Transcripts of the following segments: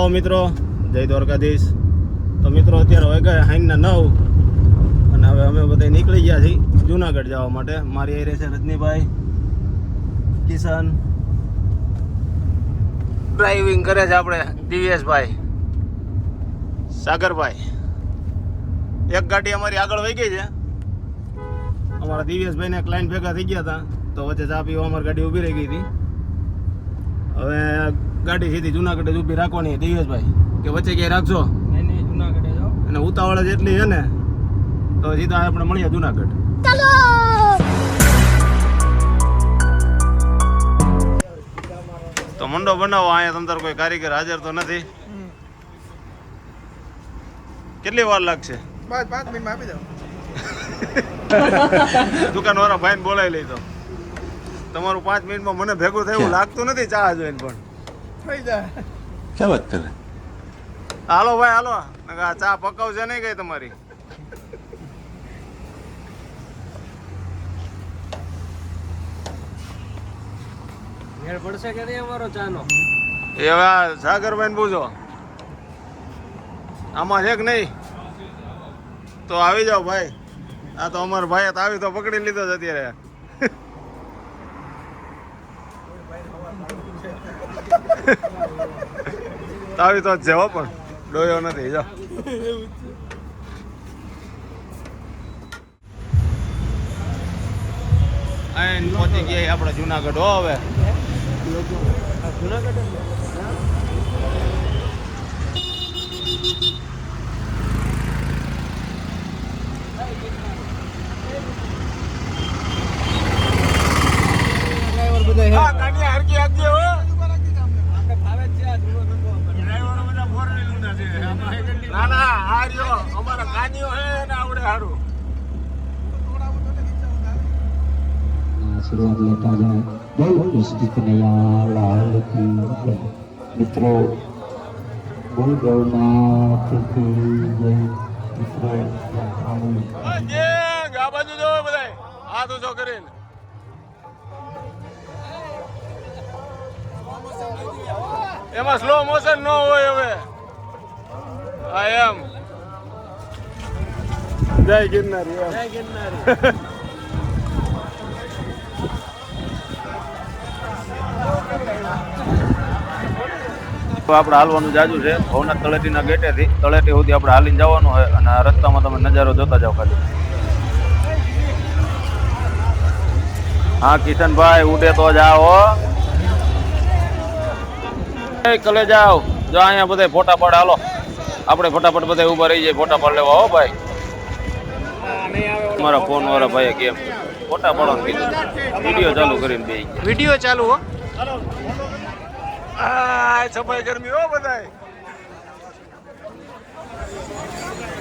Hello મિત્રો, જય દ્વારકાધીશ. તો મિત્રો અત્યારે હવે ગયા હાઈના 9 અને હવે અમે બધા નીકળી ગયા છીએ જુનાગઢ જવા માટે. મારી એ રહેશે રજનીભાઈ, કિશન, ડ્રાઇવિંગ કરે છે આપણે દિવ્યેશભાઈ, સાગરભાઈ. એક ગાડી અમારી આગળ વહી ગઈ છે. અમારા દિવ્યેશભાઈને ક્લાયન્ટ ભેગા થઈ ગયા હતા તો વચ્ચે ચા પીવા અમારી ગાડી ઊભી રહી ગઈ હતી. હવે ગાડી સીધી જુનાગઢ જ ઊભી રાખવાની છે દિવ્યેશભાઈ, કે વચ્ચે ક્યાંય રાખજો જુનાગઢ જાઓ અને ઉતાવળ જ એટલી છે ને તો સીધા આપણે મળીએ જુનાગઢ. ચાલો તો મંડો બનાવો. અહીંયા તમતાર કોઈ કારીગર હાજર તો નથી. કેટલી વાર લાગશે? 5 મિનિટમાં આપી દો. દુકાન વાળા ભાઈને બોલાવી લઈ તો તમારું 5 મિનિટમાં મને ભેગું થયું લાગતું નથી. ચા જોઈને પણ થઈ જાય. ક્યાં વાત કરે? હાલો ભાઈ હાલો, ચા પકાવશે નહીં કઈ તમારી. મેળ પડશે કે નહીં અમારો ચાનો? એ હવે સાગરભાઈ ને પૂછો આમાં છે કે નહીં તો આવી જાઓ ભાઈ. આ તો અમારો ભાઈ આવી તો પકડી લીધો છે અત્યારે. આવી તો જ છે હો, પણ ડોયો નથી. જો આઈન પહોંચી ગયા આપણે જુનાગઢ. હો હવે જુનાગઢ આશીર્વાદ લેતા જાય. બોલ કૃષ્ણ કનૈયા લાલ કી જય. મિત્રો બોલ ગૌનાથ કી જય. મિત્રો આ બાજુ જો બધાય હાથ ઊંચો કરીને. એમાં સ્લો મોશન ન હોય. હવે આ એમ જય ગિરનારી. જય ગિરનારી. આપણે હાલવાનું જાજુ છે. ભવનાથ તળેટીના ગેટેથી તળેટી સુધી આપણે હાલીને જવાનું હોય અને આ રસ્તામાં તમે નજારો જોતા જાઓ ખાલી. હા કિશનભાઈ ઉડે તો જાઓ. કલે જાઓ. જો અહીંયા બધા ફોટા પાડ. હાલો આપણે ફટાફટ બધા ઉભા રહી જાય ફોટા પાડ લેવા. હો ભાઈ મારા ફોન વાળા ભાઈ કેમ ફોટા પાડવાનું કીધું. વિડીયો ચાલુ કરીને બે વિડીયો ચાલુ હો. સફાઈ ગરમી હો બધાય.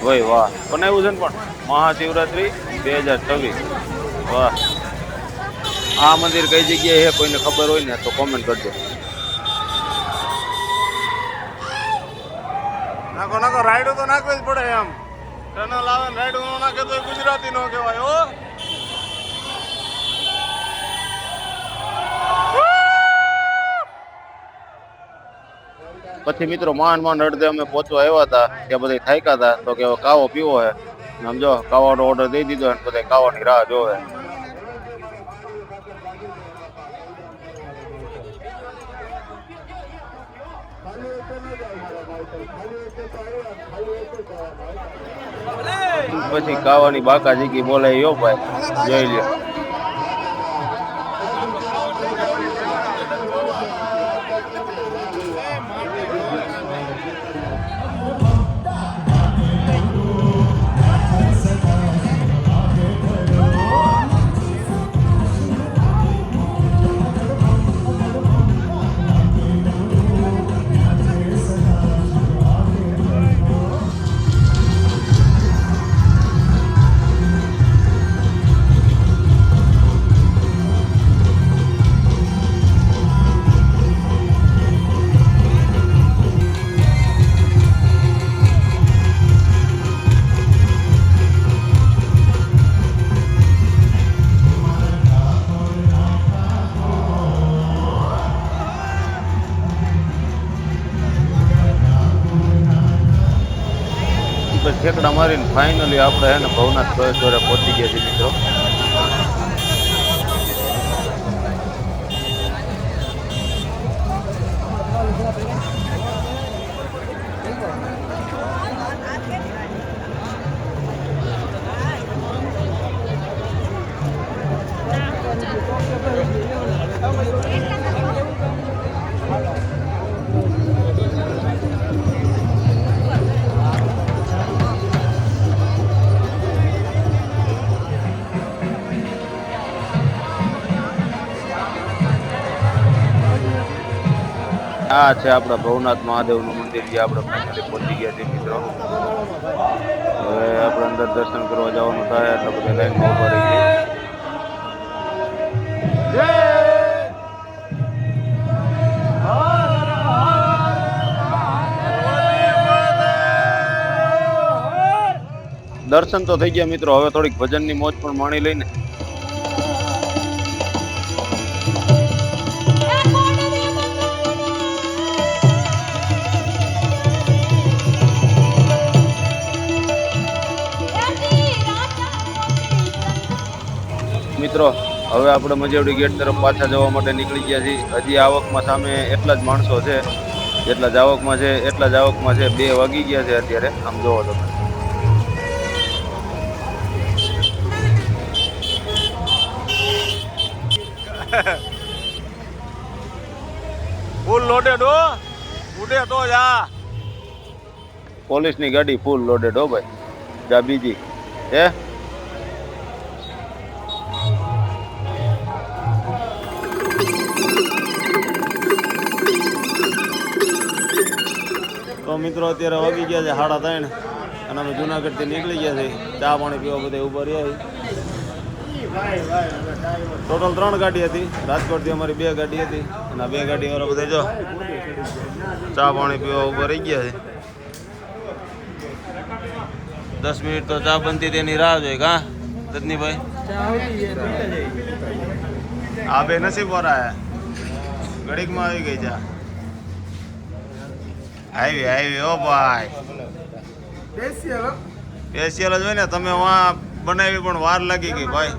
ભાઈ વાહ બનાવ્યું છે ને પણ મહાશિવરાત્રી 2026. વાહ. આ મંદિર કઈ જગ્યાએ છે કોઈને ખબર હોય ને તો કોમેન્ટ કરજો. નાખો નાખો રાયડો તો નાખવી જ પડે. એમ ટનલ આવે ને રાયડો નો નાખે તો ગુજરાતી નો કહેવાય. હો પછી મિત્રો માંડ અડધે અમે પહોંચવા આવ્યા હતા ત્યાં બધા થાક્યા હતા તો કે કાવો પીવો હે. સમજો કાવાનો ઓર્ડર દઈ દીધો અને બધા કાવાની રાહ જોવે. પછી કાવાની બાકા જીકી બોલાય. યો ભાઈ જોઈ લ્યો. ઠેકડા મારીને ફાઇનલી આપણે હે ને ભવનાથ ચોરે પહોંચી ગયા છીએ મિત્રો. આ છે આપણા ભવનાથ મહાદેવનું મંદિર, જે આપણે ફાઇનલી પહોંચી ગયા છીએ મિત્રો. હવે આપણે અંદર દર્શન કરવા જવાનું થાય એટલે બધા લાઈનમાં ઉભા રહી ગયા. દર્શન તો થઈ ગયા મિત્રો. હવે થોડીક ભજનની મોજ પણ માણી લઈને. મિત્રો હવે આપણે મજેવડી ગેટ તરફ પાછા જવા માટે નીકળી ગયા છીએ. હજી આવકમાં સામે એટલા જ માણસો છે જેટલા જ આવકમાં છે, એટલા જ આવકમાં છે. 2 વાગી ગયા છે અત્યારે. આમ જોવો તમે. ફૂલ લોડેડ હો, ઉડે તો જા. પોલીસની ગાડી ફૂલ લોડેડ હો ભાઈ. જા બીજી હે. તો મિત્રો અત્યારે વાગી ગયા છે 3:30 અને અમે જુનાગઢથી નીકળી ગયા છે. ચા પાણી પીવા બધા ઉભા રહ્યા. ટોટલ 3 ગાડી હતી. રાજકોટથી અમારી 2 ગાડી હતી અને આ 2 ગાડીવાળા બધા જો ચા પાણી પીવા ઉભા રહી ગયા છે. 10 મિનિટ તો ચા બનતી તેની રાહ જોઈ કા રજનીભાઈ. આ બે નસીબ વાળા ઘડીકમાં આવી ગઈ ચા. આવી ઓ ભાઈ. સ્પેશિયલ જ હોય ને. તમે વहाँ બનાવી પણ વાર લાગી ગઈ ભાઈ.